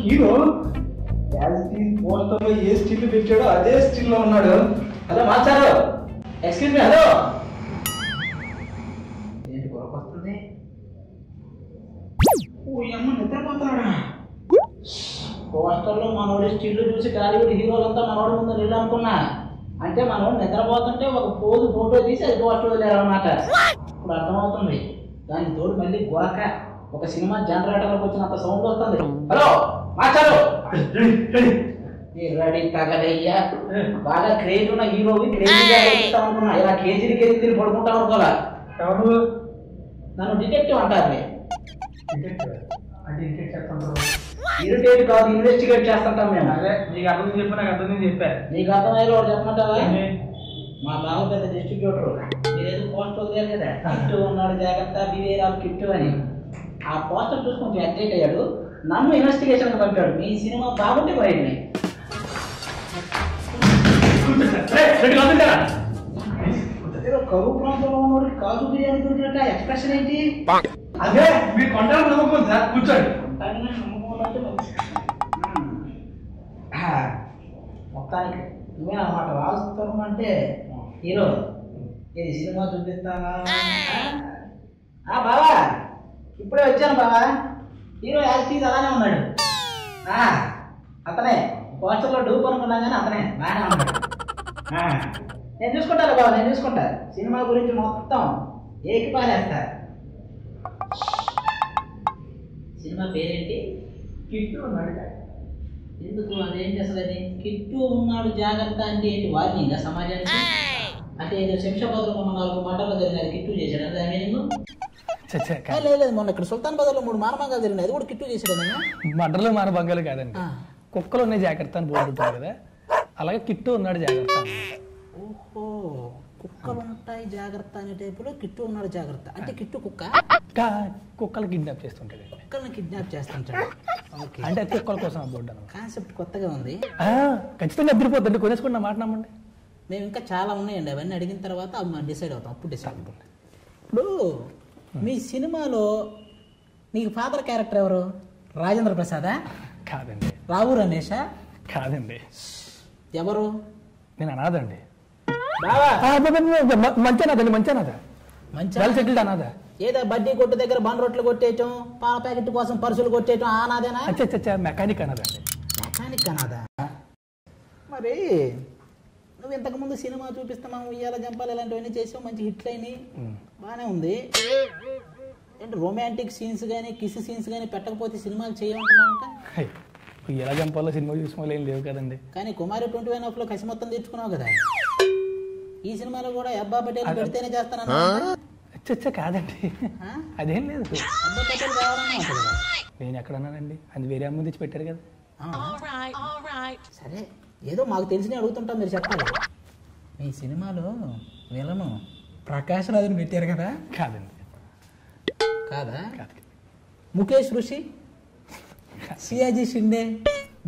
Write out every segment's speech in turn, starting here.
Hero poster లో ఏ still పెట్టాడో అదే స్టిల్ లో ఉన్నాడు. హలో మాస్టారు, ఎక్స్క్యూజ్ మీ. హలో, ఏంటి కొరకు వస్తుంది? ఓ అమ్మ నిద్రపోతున్నాడా? పోస్టర్ లో మనోడి స్టిల్ చూసి టాలీవుడ్ హీరోలంతా మనోడి ముందు నిల్లు అనుకున్నా. అంటే మనోడు నిద్రపోతుంటే ఒక పోజు ఫోటో తీసి అది పోస్టర్ వదిలేరు అన్నమాట. ఇప్పుడు అర్థమవుతుంది. దానికి తోడు మళ్ళీ గొరక ఒక సినిమా జనరేటర్లకు వచ్చినంత సౌండ్ వస్తుంది. హలో మాస్టారు, రెడీ తగలయ్యా. బాగా క్రేజ్ ఉన్న హీరోవి క్రేజీగా అనుకున్నా. ఇలా కేజీలు తిని పడుకుంటాం అనుకోలే. నన్ను డిటెక్టివ్ అంటారు. ఇరిటేట్ కాదు, ఇన్వెస్టిగేట్ చేస్తుంటాం మేము. నీకు అర్థం చెప్పి నాకు అర్థం చెప్పా. నీకు అర్థమయ్యే వాడు చెప్పమంటావా? మా బావ పెద్ద డిస్ట్రిబ్యూటర్. మీరేదో పోస్టర్ వదిలేరు కదా, కిట్టు ఉన్నాడు జాగ్రత్త, బివేరాలు కిట్టు అని. ఆ పోస్టర్ చూసి కొంచెం ఎగ్జైట్ అయ్యాడు. నన్ను ఇన్వెస్టిగేషన్ పంపాడు. మీ సినిమా బాగుంటే పోయింది. కరువు ప్రాంతంలో ఉన్నవాడికి కాజు బిర్యానీ దొరికినట్ట ఎక్స్ప్రెషన్ ఏంటి? అదే మీరు కొంటారు నమ్మకం సార్, కూర్చోండి. మొత్తానికి నువ్వే అన్నమాట రాజుతరం అంటే హీరో. ఇది సినిమా చూపిస్తావా? బావా ఇప్పుడే వచ్చాను బావా. హీరో యాక్టింగ్ అలానే ఉన్నాడు. అతనే పోస్టర్లో డూప్ అనుకున్నా కానీ అతనే బాగానే ఉన్నాడు. నేను చూసుకుంటాను బాబా, నేను చూసుకుంటా. సినిమా గురించి మొత్తం ఏకిపాలేస్తా. సినిమా పేరేంటి? కిట్టు ఉన్నాడు. ఎందుకు అదేంటి అసలు? అది కిట్టు ఉన్నాడు జాగ్రత్త అంటే ఏంటి? వార్నింగ్ సమాజానికి? అంటే ఏదో శంషాబాద్లో మొన్న 4 మంటల్లో జరిగినది కిట్టు చేశాడు అదే మీనింగ్? లేదు, మొన్న ఇక్కడ సుల్తాన్ బజార్లో 3 మానభంగాలు జరిగినాయి, అది కూడా కిట్టు చేశాడు. మడ్రలో మానభంగాలు కాదండి, కుక్కలు ఉన్నాయి జాగ్రత్త అని బోర్డుంటారు కదా, అలాగే కిట్టు ఉన్నాడు జాగ్రత్త. ఓహో, కుక్కలు ఉంటాయి జాగ్రత్త అనే టైపులో కిట్టు ఉన్నాడు జాగ్రత్త. అంటే కిట్టు కుక్కలు కిడ్నాప్ చేస్తుంటాడు. కుక్కల్ని కిడ్నాప్ చేస్తుంటాడు. అంటే అది కుక్కల కోసం ఆ బోర్డు కాన్సెప్ట్ కొత్తగా ఉంది. ఖచ్చితంగా అద్దరిపోద్దండి, కొనేసుకున్న మాట నమ్మండి. మేము ఇంకా చాలా ఉన్నాయండి, అవన్నీ అడిగిన తర్వాత అవి డిసైడ్ అవుతాం. అప్పుడు డిసైడ్ అవుతుంది. ఇప్పుడు మీ సినిమాలో నీకు ఫాదర్ క్యారెక్టర్ ఎవరు? రాజేంద్ర ప్రసాదా? కాదండి. రావు రమేషా? కాదండి. ఎవరు? నేను అనాథండి. మంచానాథ. మంచి అనాథ. ఏదో బడ్డీ కొట్టు దగ్గర బండ్ రొట్లు కొట్టేయటం, పాల ప్యాకెట్ కోసం పరుసులు కొట్టేయటం అనాథేనా? మెకానిక్ అనాథండి. మెకానిక్ అనాథా? మరి నువ్వు ఇంతకుముందు సినిమా చూపిస్తున్నాము, ఉయ్యాల జంపాలు ఇలాంటివన్నీ చేసావు, మంచి హిట్లు అయినాయి, బాగానే ఉంది. ఏంటి రొమాంటిక్ సీన్స్ కానీ కిస్ సీన్స్ కానీ పెట్టకపోతే సినిమాలు చేయమంటున్నావు? ఉయ్యాల జంపాల్లో సినిమా చూసిన ఏం లేవు కదండి. కానీ కుమారి 21 కసి మొత్తం తీర్చుకున్నావు కదా. ఈ సినిమాలో కూడా అబ్బా పటేల్ పెడితేనే చేస్తానన్నా? కాదండి, అదేం లేదు. అబ్బా పటేల్ కావాలన్నా? నేను ఎక్కడన్నానండి, అది వేరే అమ్మ తెచ్చి పెట్టారు కదా. సరే, ఏదో మాకు తెలిసిన అడుగుతుంటాం, మీరు చెప్పాలి. మీ సినిమాలో విలను ప్రకాష్ రాజుని పెట్టారు కదా? కాదండి. కాదా? ముఖేష్ ఋషి, సియాజీ షిండే,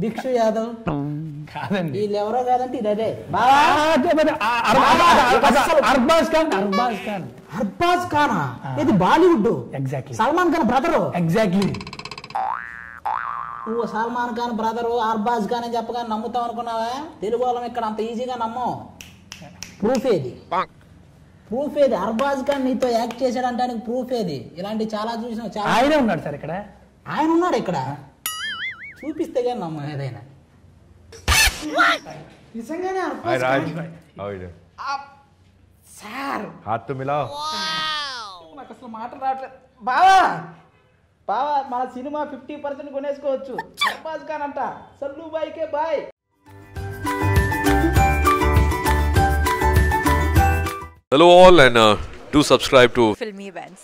భిక్షు యాదవ్? కాదండి. వీళ్ళు ఎవరో కాదంటే ఇది అదే. అర్బాజ్ ఖానా? ఇది Bollywood. Exactly. Salman Khan brother. Exactly. నువ్వు సల్మాన్ ఖాన్ బ్రదరు అర్బాజ్ ఖాన్ అని చెప్పగా నమ్ముతావు అనుకున్నావా? తెలుగు వాళ్ళం ఇక్కడ అంత ఈజీగా నమ్మం. ప్రూఫ్ ఏది? అర్బాజ్ ఖాన్ నీతో యాక్ట్ చేశాడంటానికి ప్రూఫ్ ఏది? ఇలాంటివి చాలా చూసినావు. చాలా. ఆయన ఉన్నాడు సార్ ఇక్కడ. ఆయన ఉన్నాడు ఇక్కడ, చూపిస్తే కానీ నమ్మ ఏదైనా. నిజంగానే సార్ నాకు అసలు మాట రావట్లేదు. బావా మన సినిమా 50% కొనేసుకోవచ్చు. అర్బాజ్ ఖాన్ అంట. సల్లు బాయ్కే bye. Hello all, and do subscribe to Filmy Events.